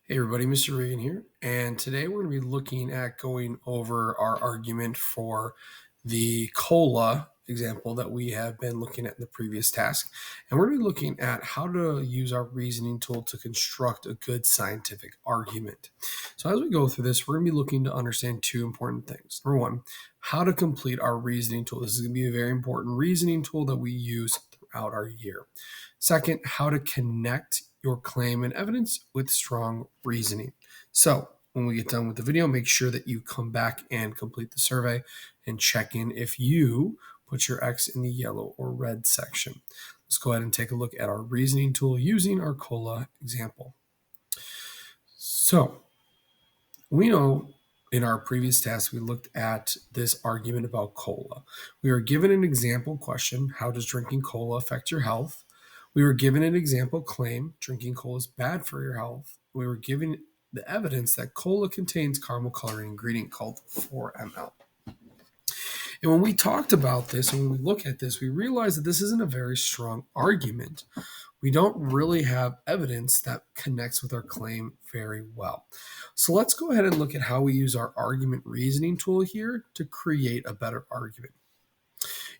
Hey everybody, Mr. Regan here, and today we're going to be looking at going over our argument for the COLA example that we have been looking at in the previous task. And we're going to be looking at how to use our reasoning tool to construct a good scientific argument. So as we go through this, we're going to be looking to understand two important things. Number one, how to complete our reasoning tool. This is going to be a very important reasoning tool that we use throughout our year. Second, how to connect your claim and evidence with strong reasoning. So when we get done with the video, make sure that you come back and complete the survey and check in if you put your X in the yellow or red section. Let's go ahead and take a look at our reasoning tool using our COLA example. So we know in our previous task, we looked at this argument about COLA. We were given an example question, how does drinking COLA affect your health? We were given an example claim, drinking cola is bad for your health. We were given the evidence that cola contains caramel coloring ingredient called 4-ML. And when we talked about this and when we look at this, we realize that this isn't a very strong argument. We don't really have evidence that connects with our claim very well. So let's go ahead and look at how we use our argument reasoning tool here to create a better argument.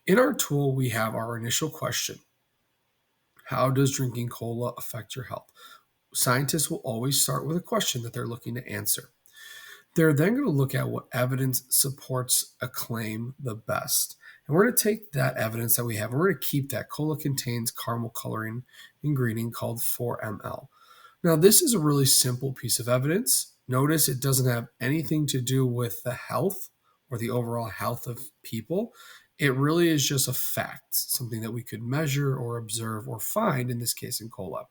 In our tool, we have our initial question. How does drinking cola affect your health? Scientists will always start with a question that they're looking to answer. They're then going to look at what evidence supports a claim the best. And we're going to take that evidence that we have and we're going to keep that. Cola contains caramel coloring ingredient called 4-ML. Now, this is a really simple piece of evidence. Notice it doesn't have anything to do with the health or the overall health of people. It really is just a fact, something that we could measure or observe or find, in this case in cola.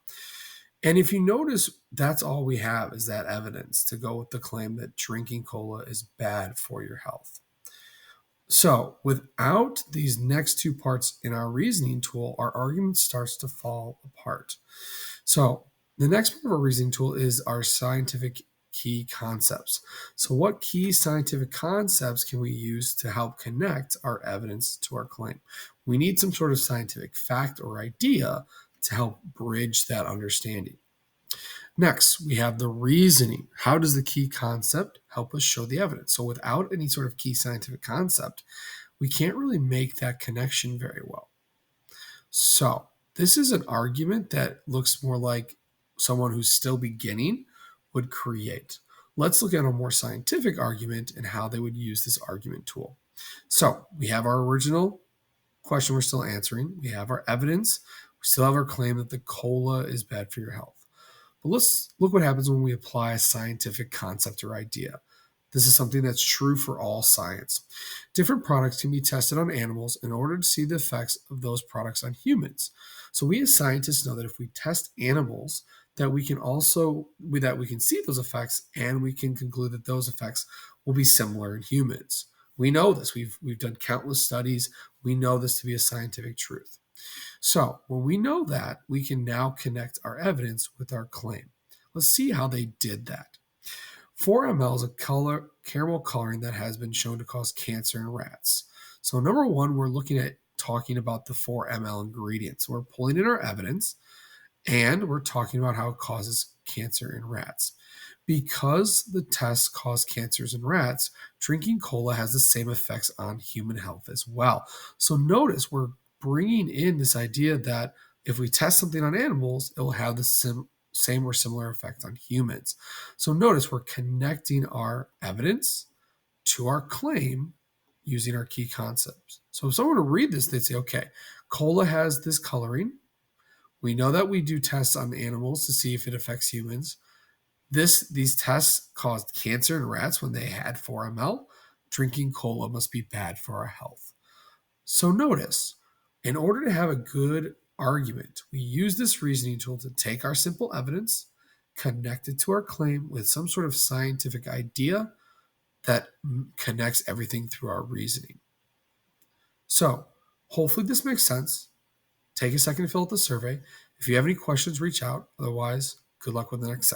And if you notice, that's all we have is that evidence to go with the claim that drinking cola is bad for your health. So without these next two parts in our reasoning tool, our argument starts to fall apart. So the next part of our reasoning tool is our scientific key concepts. So what key scientific concepts can we use to help connect our evidence to our claim? We need some sort of scientific fact or idea to help bridge that understanding. Next, we have the reasoning. How does the key concept help us show the evidence? So without any sort of key scientific concept, we can't really make that connection very well. So this is an argument that looks more like someone who's still beginning would create. Let's look at a more scientific argument and how they would use this argument tool. So we have our original question we're still answering. We have our evidence. We still have our claim that the cola is bad for your health. But let's look what happens when we apply a scientific concept or idea. This is something that's true for all science. Different products can be tested on animals in order to see the effects of those products on humans. So we as scientists know that if we test animals, that we can see those effects and we can conclude that those effects will be similar in humans. We know this. We've done countless studies. We know this to be a scientific truth. So when we know that, we can now connect our evidence with our claim. Let's see how they did that. 4-ML is a caramel coloring that has been shown to cause cancer in rats. So number one, we're looking at talking about the 4-ML ingredients. So we're pulling in our evidence and we're talking about how it causes cancer in rats. Because the tests cause cancers in rats, drinking cola has the same effects on human health as well. So notice we're bringing in this idea that if we test something on animals, it will have the same or similar effect on humans. So notice we're connecting our evidence to our claim using our key concepts. So if someone were to read this, they'd say, okay, cola has this coloring. We know that we do tests on animals to see if it affects humans. These tests caused cancer in rats when they had 4-ML. Drinking cola must be bad for our health. So notice, in order to have a good argument, we use this reasoning tool to take our simple evidence, connect it to our claim with some sort of scientific idea that connects everything through our reasoning. So hopefully this makes sense. Take a second to fill out the survey. If you have any questions, reach out. Otherwise, good luck with the next section.